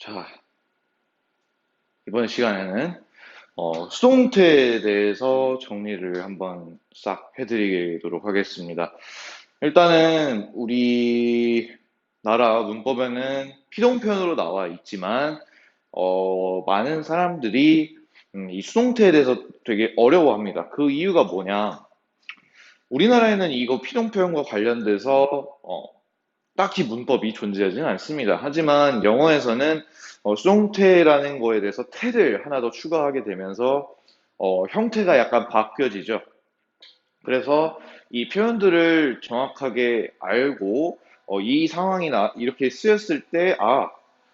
자, 이번 시간에는 수동태에 대해서 정리를 한번 싹 해드리도록 하겠습니다. 일단은 우리나라 문법에는 피동편으로 나와 있지만 많은 사람들이 이 수동태에 대해서 되게 어려워합니다. 그 이유가 뭐냐? 우리나라에는 이거 피동표현과 관련돼서 딱히 문법이 존재하지는 않습니다. 하지만 영어에서는 수동태라는 거에 대해서 태를 하나 더 추가하게 되면서 형태가 약간 바뀌어지죠. 그래서 이 표현들을 정확하게 알고 이 상황이나 이렇게 쓰였을 때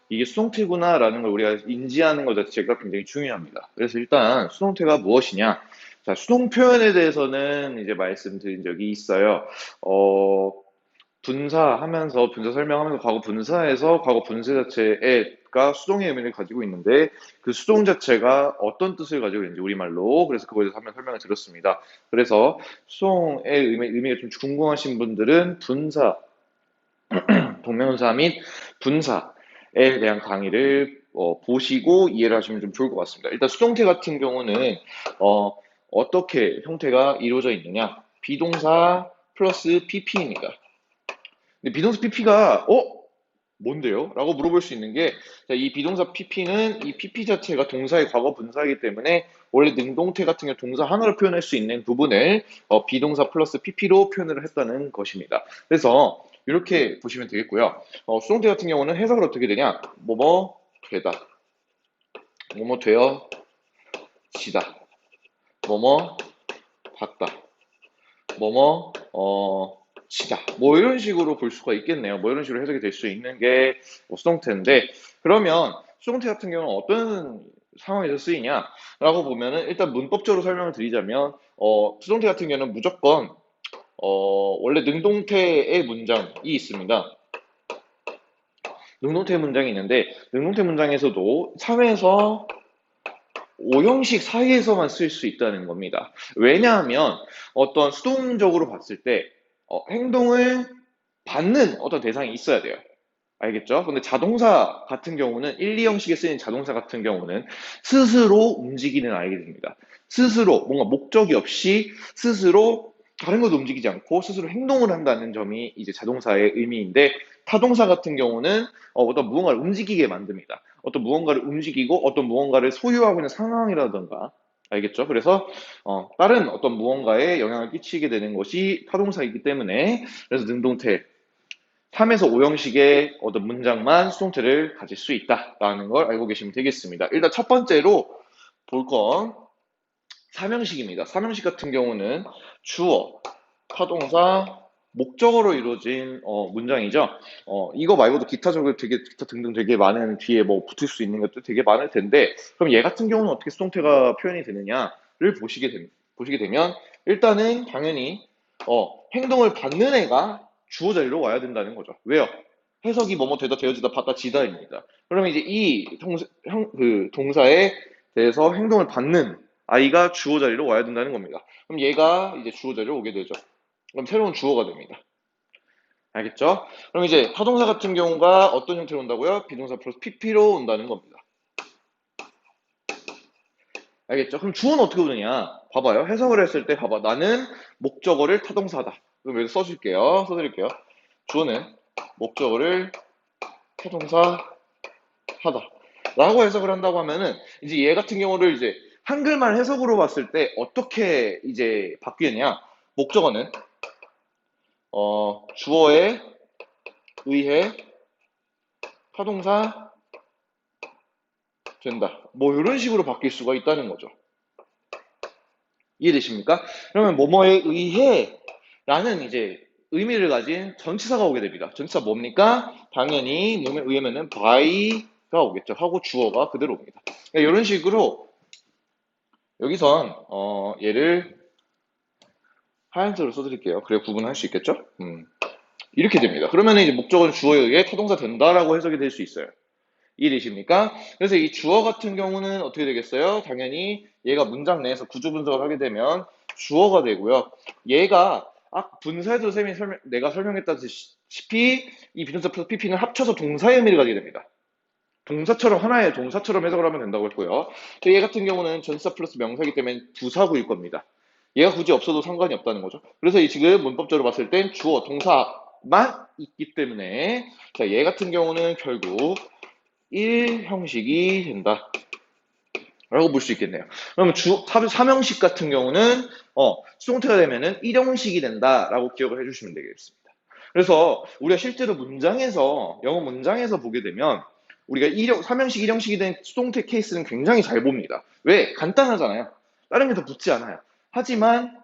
이게 수동태구나라는 걸 우리가 인지하는 것 자체가 굉장히 중요합니다. 그래서 일단 수동태가 무엇이냐? 자, 수동 표현에 대해서는 이제 말씀드린 적이 있어요. 어, 분사하면서 분사 설명하면서 과거 분사에서 과거 분사 자체가 수동의 의미를 가지고 있는데 그 수동 자체가 어떤 뜻을 가지고 있는지 우리말로 그래서 그거에 대해서 한번 설명을 드렸습니다. 그래서 수동의 의미가 좀 궁금하신 분들은 분사, 동명사 및 분사에 대한 강의를 보시고 이해를 하시면 좀 좋을 것 같습니다. 일단 수동태 같은 경우는 어떻게 형태가 이루어져 있느냐? 비동사 플러스 PP입니다. 근데 비동사 PP가 뭔데요? 라고 물어볼 수 있는 게 이 비동사 PP는 이 PP 자체가 동사의 과거 분사이기 때문에 원래 능동태 같은 경우 동사 하나로 표현할 수 있는 부분을 비동사 플러스 PP로 표현을 했다는 것입니다. 그래서 이렇게 보시면 되겠고요. 수동태 같은 경우는 해석을 어떻게 되냐? 뭐뭐 되다, 뭐뭐 되어지다, 뭐뭐 받다, 뭐뭐 치다. 뭐 이런 식으로 볼 수가 있겠네요. 뭐 이런 식으로 해석이 될 수 있는 게 수동태인데 그러면 수동태 같은 경우는 어떤 상황에서 쓰이냐라고 보면은 일단 문법적으로 설명을 드리자면 수동태 같은 경우는 무조건 원래 능동태의 문장이 있습니다. 능동태 문장이 있는데 능동태 문장에서도 3에서 5형식 사이에서만 쓸 수 있다는 겁니다. 왜냐하면 어떤 수동적으로 봤을 때 행동을 받는 어떤 대상이 있어야 돼요. 알겠죠? 근데 자동사 같은 경우는 1, 2형식에 쓰이는 자동사 같은 경우는 스스로 움직이는 아이들입니다. 스스로 뭔가 목적이 없이 스스로 다른 것도 움직이지 않고 스스로 행동을 한다는 점이 이제 자동사의 의미인데 타동사 같은 경우는 어떤 무언가를 움직이게 만듭니다. 어떤 무언가를 움직이고 어떤 무언가를 소유하고 있는 상황이라던가 알겠죠? 그래서 다른 어떤 무언가에 영향을 끼치게 되는 것이 타동사이기 때문에 그래서 능동태 3에서 5형식의 어떤 문장만 수동태를 가질 수 있다라는 걸 알고 계시면 되겠습니다. 일단 첫 번째로 볼 건 3형식입니다. 3형식 같은 경우는 주어, 타동사, 목적어로 이루어진 문장이죠. 이거 말고도 기타적으로 기타 등등 되게 많은 뒤에 뭐 붙을 수 있는 것도 되게 많을 텐데 그럼 얘 같은 경우는 어떻게 수동태가 표현이 되느냐를 보시게 되면 일단은 당연히 행동을 받는 애가 주어 자리로 와야 된다는 거죠. 왜요? 해석이 뭐뭐 되다 되어지다 받다 지다입니다. 그러면 이제 그 동사에 대해서 행동을 받는 아이가 주어 자리로 와야 된다는 겁니다. 그럼 얘가 이제 주어 자리로 오게 되죠. 그럼 새로운 주어가 됩니다. 알겠죠? 그럼 이제 타동사 같은 경우가 어떤 형태로 온다고요? 비동사 플러스 PP로 온다는 겁니다. 알겠죠? 그럼 주어는 어떻게 오느냐? 봐봐요. 해석을 했을 때 봐봐. 나는 목적어를 타동사다. 그럼 여기 써드릴게요. 주어는 목적어를 타동사 하다. 라고 해석을 한다고 하면은 이제 얘 같은 경우를 이제 한글말 해석으로 봤을 때 어떻게 이제 바뀌느냐? 목적어는 주어에 의해 타동사 된다. 뭐 이런 식으로 바뀔 수가 있다는 거죠. 이해되십니까? 그러면 뭐뭐에 의해 라는 이제 의미를 가진 전치사가 오게 됩니다. 전치사 뭡니까? 당연히 뭐에 의하면은 by가 오겠죠. 하고 주어가 그대로 옵니다. 그러니까 이런 식으로 여기선 얘를 하얀색으로 써드릴게요. 그래 구분할 수 있겠죠? 이렇게 됩니다. 그러면 이제 목적은 주어에 의해 타동사 된다라고 해석이 될 수 있어요. 이해되십니까? 그래서 이 주어 같은 경우는 어떻게 되겠어요? 당연히 얘가 문장 내에서 구조 분석을 하게 되면 주어가 되고요. 얘가 분사에도 내가 설명했다시피 이 비동사 플러스 PP는 합쳐서 동사의 의미를 가지게 됩니다. 동사처럼 하나의 동사처럼 해석을 하면 된다고 했고요. 얘 같은 경우는 전치사 플러스 명사이기 때문에 부사구일 겁니다. 얘가 굳이 없어도 상관이 없다는 거죠. 그래서 이 지금 문법적으로 봤을 땐 주어, 동사만 있기 때문에 자, 얘 같은 경우는 결국 1형식이 된다. 라고 볼 수 있겠네요. 그러면 사명식 같은 경우는 수동태가 되면은 1형식이 된다라고 기억을 해주시면 되겠습니다. 그래서 우리가 실제로 문장에서 영어 문장에서 보게 되면 우리가 사명식 1형식이 된 수동태 케이스는 굉장히 잘 봅니다. 왜? 간단하잖아요. 다른 게 더 붙지 않아요. 하지만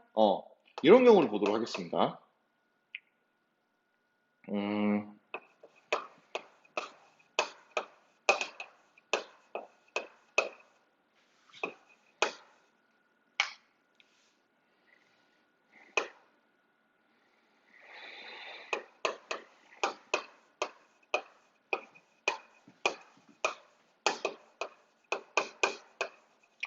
이런 경우를 보도록 하겠습니다. 음,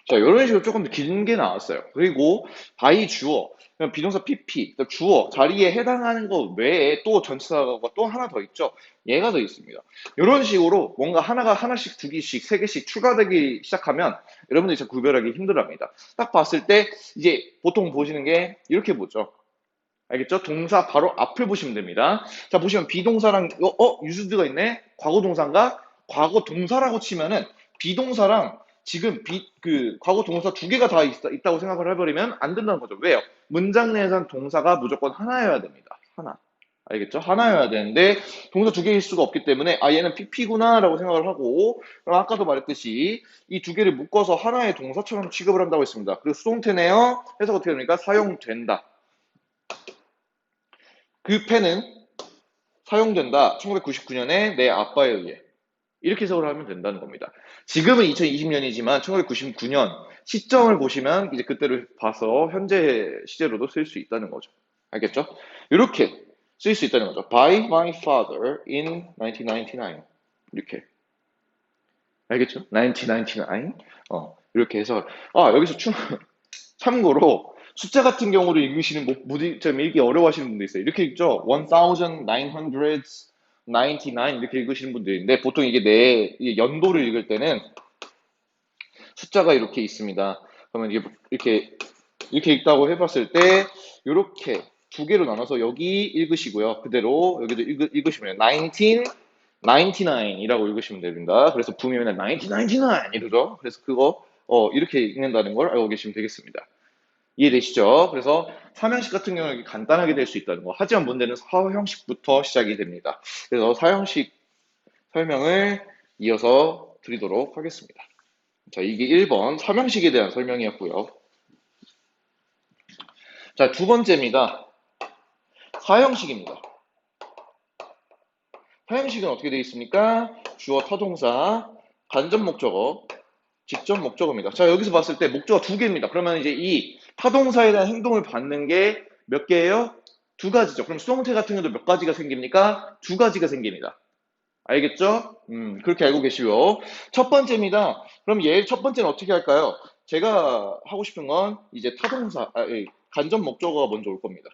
자, 이런 식으로 조금 더 긴 게 나왔어요. 그리고 by 주어, 그냥 비동사 PP, 그러니까 주어, 자리에 해당하는 것 외에 또 전치사가 또 하나 더 있죠. 얘가 더 있습니다. 이런 식으로 뭔가 하나씩, 두 개씩, 세 개씩 추가되기 시작하면 여러분들이 잘 구별하기 힘들어합니다. 딱 봤을 때 이제 보통 보시는 게 이렇게 보죠. 알겠죠? 동사 바로 앞을 보시면 됩니다. 자, 보시면 비동사랑 유즈드가 있네. 과거 동사인가? 과거 동사라고 치면은 비동사랑 지금 과거 동사 두 개가 다 있다고 생각을 해버리면 안 된다는 거죠. 왜요? 문장 내에선 동사가 무조건 하나여야 됩니다. 하나. 알겠죠? 하나여야 되는데 동사 두 개일 수가 없기 때문에 얘는 PP구나라고 생각을 하고 그럼 아까도 말했듯이 이 두 개를 묶어서 하나의 동사처럼 취급을 한다고 했습니다. 그리고 수동태네요. 해석 어떻게 됩니까? 사용된다. 그 펜은 사용된다. 1999년에 내 아빠에 의해. 이렇게 해석을 하면 된다는 겁니다. 지금은 2020년이지만 1999년 시점을 보시면 이제 그때를 봐서 현재 시제로도 쓸 수 있다는 거죠. 알겠죠? 이렇게 쓸 수 있다는 거죠. By my father in 1999. 이렇게. 알겠죠? 1999. 이렇게 해서 여기서 참고로 숫자 같은 경우를 읽으시는 좀 읽기 어려워하시는 분도 있어요. 이렇게 읽죠. 1999 이렇게 읽으시는 분들인데 보통 이게 연도를 읽을 때는 숫자가 이렇게 있습니다. 그러면 이렇게 읽다고 해봤을 때 이렇게 두 개로 나눠서 여기 읽으시고요. 그대로 여기도 읽으시면 1999이라고 읽으시면 됩니다. 그래서 붐이면 1999 이러죠. 그래서 그거 이렇게 읽는다는 걸 알고 계시면 되겠습니다. 이해되시죠? 그래서 삼형식 같은 경우는 간단하게 될 수 있다는 거. 하지만 문제는 사형식부터 시작이 됩니다. 그래서 사형식 설명을 이어서 드리도록 하겠습니다. 자, 이게 1번 삼형식에 대한 설명이었고요. 자, 두 번째입니다. 사형식입니다. 사형식은 어떻게 되어 있습니까? 주어, 타동사, 간접 목적어, 직접 목적어입니다. 자, 여기서 봤을 때 목적어 두 개입니다. 그러면 이제 이 타동사에 대한 행동을 받는 게 몇 개예요? 두 가지죠. 그럼 수동태 같은 경우도 몇 가지가 생깁니까? 두 가지가 생깁니다. 알겠죠? 그렇게 알고 계시고요. 첫 번째입니다. 그럼 얘 첫 번째는 어떻게 할까요? 제가 하고 싶은 건 이제 간접 목적어가 먼저 올 겁니다.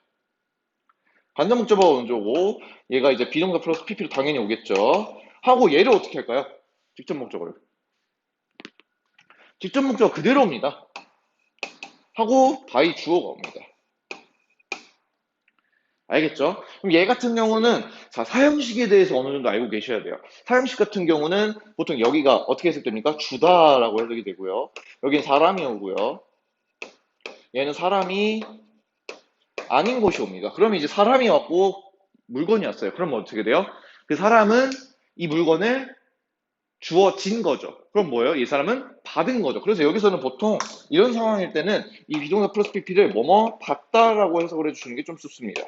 간접 목적어가 먼저 오고 얘가 이제 비동사 플러스 PP로 당연히 오겠죠. 하고 얘를 어떻게 할까요? 직접 목적어를. 직접 목적어 그대로 옵니다. 하고 by 주어가 옵니다. 알겠죠? 그럼 얘 같은 경우는 자, 사형식에 대해서 어느 정도 알고 계셔야 돼요. 사형식 같은 경우는 보통 여기가 어떻게 해석됩니까? 주다라고 해석이 되고요. 여기는 사람이 오고요. 얘는 사람이 아닌 곳이 옵니다. 그러면 이제 사람이 왔고 물건이 왔어요. 그럼 어떻게 돼요? 그 사람은 이 물건을 주어진 거죠. 그럼 뭐예요? 이 사람은 받은 거죠. 그래서 여기서는 보통 이런 상황일 때는 이 비동사 플러스 PP를 뭐뭐 받다라고 해석을 해주시는 게 좀 좋습니다.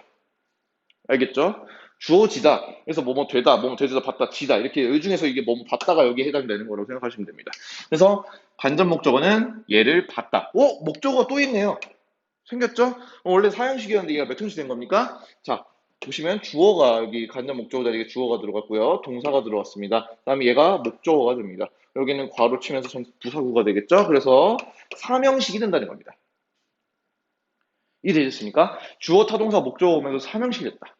알겠죠? 주어지다. 그래서 뭐뭐 되다, 뭐뭐 되다, 받다, 지다. 이렇게 이 중에서 이게 뭐뭐 받다가 여기에 해당되는 거라고 생각하시면 됩니다. 그래서 간접 목적어는 얘를 받다. 목적어 또 있네요. 생겼죠? 원래 사형식이었는데 얘가 몇 형식 된 겁니까? 자, 보시면 주어가 여기 간접 목적어 자리에 주어가 들어갔고요. 동사가 들어왔습니다. 그다음에 얘가 목적어가 됩니다. 여기는 괄호 치면서 부사구가 되겠죠? 그래서 삼형식이 된다는 겁니다. 이해되셨습니까? 주어, 타동사, 목적어 오면서 삼형식이 됐다.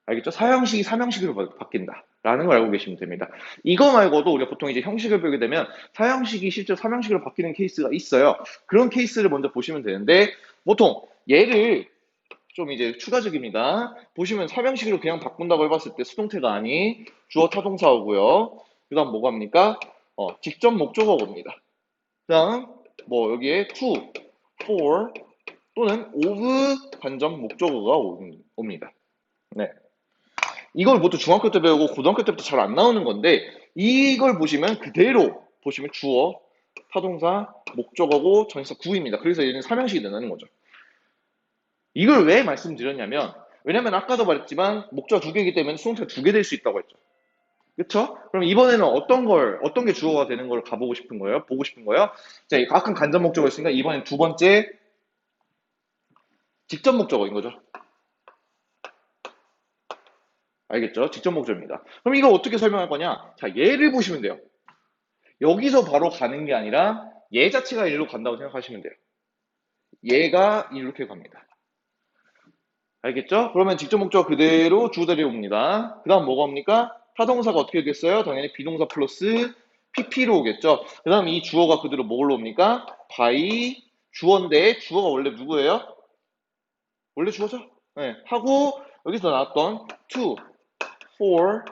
알겠죠? 사형식이 삼형식으로 바뀐다. 라는 걸 알고 계시면 됩니다. 이거 말고도 우리가 보통 이제 형식을 배우게 되면 사형식이 실제 삼형식으로 바뀌는 케이스가 있어요. 그런 케이스를 먼저 보시면 되는데 보통 얘를 좀 이제 추가적입니다. 보시면 삼형식으로 그냥 바꾼다고 해봤을 때 수동태가 아닌 주어 타동사 오고요. 그 다음 뭐가 합니까? 직접 목적어가 옵니다. 그 다음 뭐 여기에 to, for 또는 of 간접 목적어가 옵니다. 네. 이걸 모두 중학교 때 배우고 고등학교 때부터 잘 안 나오는 건데 이걸 보시면 그대로 보시면 주어, 타동사, 목적어고 전치사 구입니다. 그래서 얘는 삼형식이 된다는 거죠. 이걸 왜 말씀드렸냐면 왜냐면 아까도 말했지만 목적 두 개이기 때문에 수동태가 두 개 될 수 있다고 했죠. 그쵸? 그럼 이번에는 어떤 게 주어가 되는 걸 가보고 싶은 거예요? 보고 싶은 거예요? 자, 각각 간접 목적어 있으니까 이번엔 두 번째 직접 목적어인 거죠. 알겠죠? 직접 목적입니다. 그럼 이거 어떻게 설명할 거냐? 자, 얘를 보시면 돼요. 여기서 바로 가는 게 아니라 얘 자체가 일로 간다고 생각하시면 돼요. 얘가 이렇게 갑니다. 알겠죠? 그러면 직접 목적 그대로 주어 자리에 옵니다. 그 다음 뭐가 옵니까? 타동사가 어떻게 됐어요? 당연히 비동사 플러스 PP로 오겠죠? 그 다음 이 주어가 그대로 뭘로 옵니까? by 주어인데 주어가 원래 누구예요? 원래 주어죠? 네. 하고 여기서 나왔던 to, for,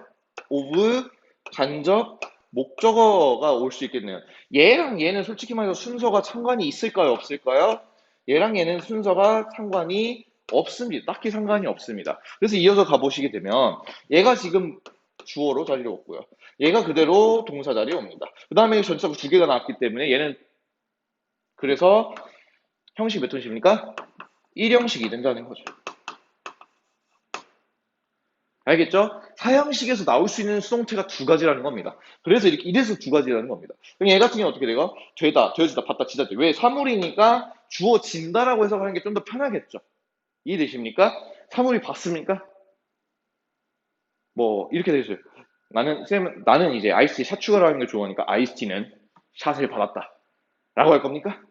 of 간접 목적어가 올 수 있겠네요. 얘랑 얘는 솔직히 말해서 순서가 상관이 있을까요? 없을까요? 얘랑 얘는 순서가 상관이 없습니다. 딱히 상관이 없습니다. 그래서 이어서 가보시게 되면 얘가 지금 주어로 자리를 얻고요. 얘가 그대로 동사 자리에 옵니다. 그 다음에 전치사가 두 개가 나왔기 때문에 얘는 그래서 형식 몇 형식입니까? 1형식이 된다는 거죠. 알겠죠? 사형식에서 나올 수 있는 수동태가 두 가지라는 겁니다. 그래서 이래서 두 가지라는 겁니다. 그럼 얘 같은 경우 어떻게 돼요? 되다, 되어지다, 받다, 지다. 왜? 사물이니까 주어진다라고 해석하는 게 좀 더 편하겠죠. 이해되십니까? 사물이 받습니까? 뭐 이렇게 되죠. 나는 이제 아이스티 샷 추가로 하는 걸 좋아하니까 아이스티는 샷을 받았다. 라고 할 겁니까?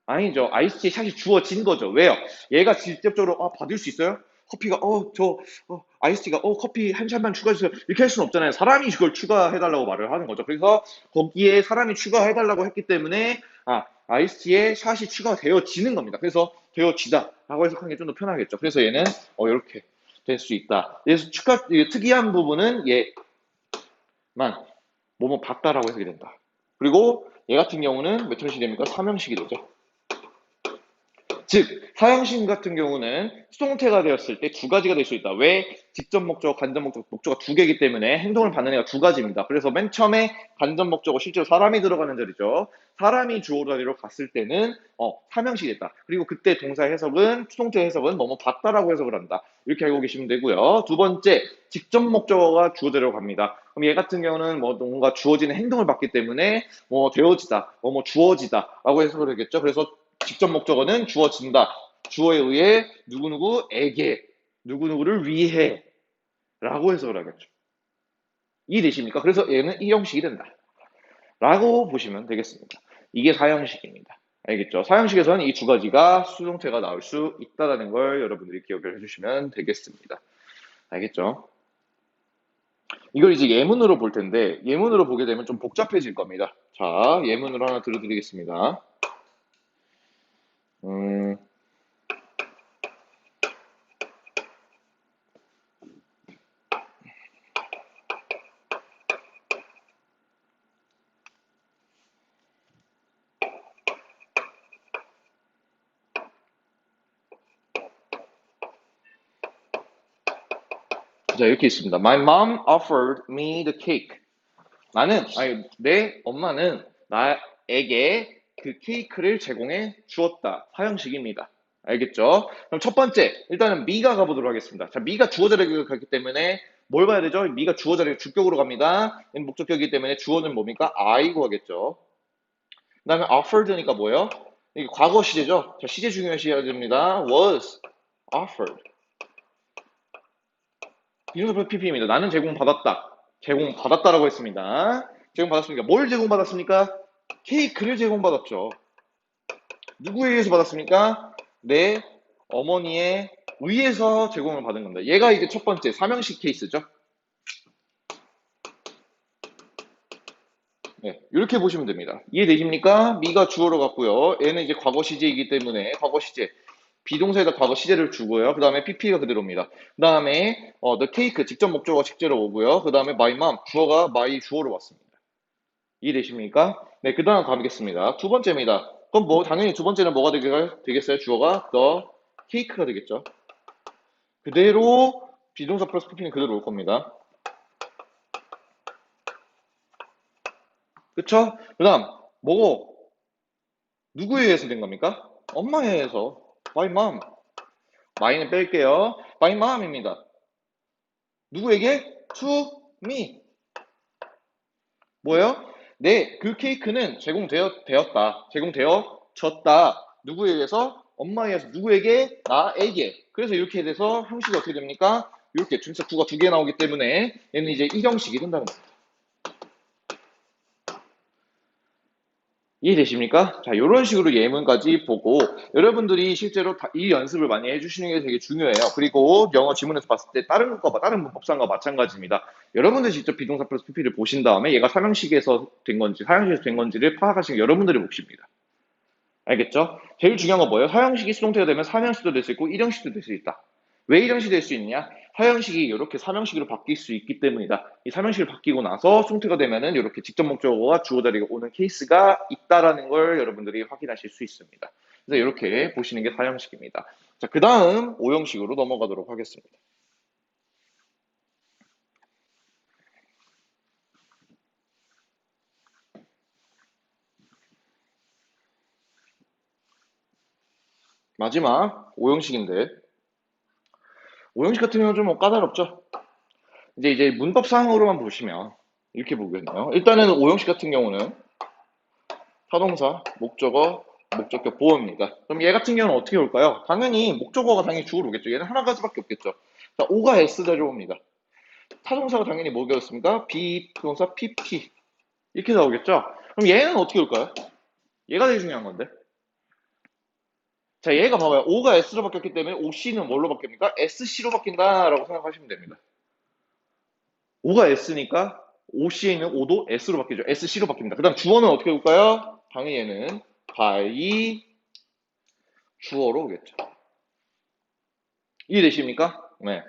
아니죠. 아이스티에 샷이 주어진 거죠. 왜요? 얘가 직접적으로 받을 수 있어요? 커피가 아이스티가 커피 한 잔만 추가해주세요. 이렇게 할 수는 없잖아요. 사람이 이걸 추가해달라고 말을 하는 거죠. 그래서 거기에 사람이 추가해달라고 했기 때문에 아이스티에 샷이 추가되어지는 겁니다. 그래서 되어지다 라고 해석하는 게 좀 더 편하겠죠. 그래서 얘는 이렇게 될 수 있다. 그래서 특이한 부분은 얘만 뭐뭐 봤다라고 해석이 된다. 그리고 얘 같은 경우는 몇 형식이 됩니까? 3형식이 되죠. 즉, 사형식 같은 경우는 수동태가 되었을 때 두 가지가 될 수 있다. 왜? 직접 목적, 간접 목적, 목적어가 두 개이기 때문에 행동을 받는 애가 두 가지입니다. 그래서 맨 처음에 간접 목적어, 실제로 사람이 들어가는 자리죠. 사람이 주어 자리로 갔을 때는 삼형식이 됐다. 그리고 그때 동사 해석은, 수동태 해석은 뭐뭐 봤다라고 해석을 한다. 이렇게 알고 계시면 되고요. 두 번째, 직접 목적어가 주어 자리로 갑니다. 그럼 얘 같은 경우는 뭔가 주어지는 행동을 받기 때문에 되어지다, 주어지다라고 해석을 하겠죠. 그래서 직접 목적어는 주어진다. 주어에 의해 누구누구에게, 누구누구를 위해 라고 해석을 하겠죠. 이해되십니까? 그래서 얘는 이 형식이 된다. 라고 보시면 되겠습니다. 이게 사형식입니다. 알겠죠? 사형식에서는 이 두 가지가 수동태가 나올 수 있다는 걸 여러분들이 기억을 해주시면 되겠습니다. 알겠죠? 이걸 이제 예문으로 볼 텐데 예문으로 보게 되면 좀 복잡해질 겁니다. 자, 예문으로 하나 들어드리겠습니다. 자, 이렇게 있습니다. My mom offered me the cake. 내 엄마는 나에게 그 케이크를 제공해 주었다. 사형식입니다. 알겠죠? 그럼 첫 번째, 일단은 me가 가보도록 하겠습니다. 자, me가 주어 자리에 가기 때문에 뭘 봐야 되죠? me가 주어 자리에 주격으로 갑니다. 목적격이기 때문에 주어는 뭡니까? I고 하겠죠. 그 다음에 offered니까 뭐예요? 이게 과거 시제죠? 자, 시제 중요시해야 됩니다. was offered. 비동사 PP입니다. 나는 제공받았다. 제공받았다라고 했습니다. 제공받았습니까? 뭘 제공받았습니까? 케이크를 제공받았죠. 누구에 의해서 받았습니까? 내 어머니에 의해서 제공을 받은 겁니다. 얘가 이제 첫 번째 삼형식 케이스죠. 네, 이렇게 보시면 됩니다. 이해되십니까? 미가 주어로 갔고요. 얘는 이제 과거 시제이기 때문에 과거 시제. 비동사에다 과거 시제를 주고요. 그 다음에 PP가 그대로입니다. 그 다음에 the cake 직접 목적어가 직제로 오고요. 그 다음에 my mom 주어가 my 주어로 왔습니다. 이해되십니까? 네, 그 다음 가보겠습니다. 두 번째입니다. 그럼 뭐 당연히 두 번째는 뭐가 되겠어요? 주어가 the cake가 되겠죠. 그대로 비동사 플러스 PP는 그대로 올 겁니다. 그쵸? 그 다음 뭐고 누구에 의해서 된 겁니까? 엄마에 의해서 my mom my는 뺄게요. my mom입니다. 누구에게? to me. 뭐예요? 네, 그 케이크는 제공되어졌다. 누구에 의해서? 엄마에 의해서. 누구에게? 나에게. 그래서 이렇게 돼서 형식이 어떻게 됩니까? 이렇게 준사 구가 두 개 나오기 때문에 얘는 이제 이 형식이 된다는 거예요. 이해되십니까? 자, 이런 식으로 예문까지 보고 여러분들이 실제로 이 연습을 많이 해주시는 게 되게 중요해요. 그리고 영어 지문에서 봤을 때 다른 문법상과 마찬가지입니다. 여러분들이 직접 비동사 플러스 PP를 보신 다음에 얘가 삼형식에서 된 건지 사형식에서 된 건지를 파악하시는 게 여러분들의 몫입니다. 알겠죠? 제일 중요한 건 뭐예요? 사형식이 수동태가 되면 삼형식도 될 수 있고 일형식도 될 수 있다. 왜 일형식이 될 수 있냐? 사형식이 이렇게 삼형식으로 바뀔 수 있기 때문이다. 이 삼형식을 바뀌고 나서 수동태가 되면은 이렇게 직접 목적어가 주어 자리가 오는 케이스가 있다라는 걸 여러분들이 확인하실 수 있습니다. 그래서 이렇게 보시는 게 사형식입니다. 자, 그 다음 오형식으로 넘어가도록 하겠습니다. 마지막 오형식인데 오형식 같은 경우는 좀 까다롭죠? 이제 문법상으로만 보시면 이렇게 보겠네요. 일단은 오형식 같은 경우는 타동사, 목적어, 목적격 보어입니다. 그럼 얘 같은 경우는 어떻게 올까요? 당연히 목적어가 당연히 주어로 오겠죠. 얘는 하나 가지밖에 없겠죠. 자, O가 S자리로 옵니다. 타동사가 당연히 뭐겠습니까? 비동사 PP 이렇게 나오겠죠. 그럼 얘는 어떻게 올까요? 얘가 되게 중요한 건데. 자, 얘가 봐봐요. O가 S로 바뀌었기 때문에 OC는 뭘로 바뀝니까? SC로 바뀐다라고 생각하시면 됩니다. O가 S니까 OC에 있는 O도 S로 바뀌죠. SC로 바뀝니다. 그 다음 주어는 어떻게 올까요? 당연히 얘는 by 주어로 오겠죠. 이해되십니까? 네.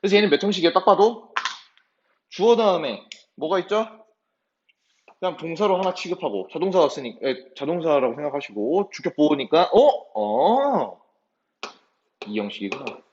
그래서 얘는 몇 형식이에요? 딱 봐도 주어 다음에 뭐가 있죠? 그냥 동사로 하나 취급하고 자동사가 쓰니까 자동사라고 생각하시고 주격 보호니까 이 형식이구나.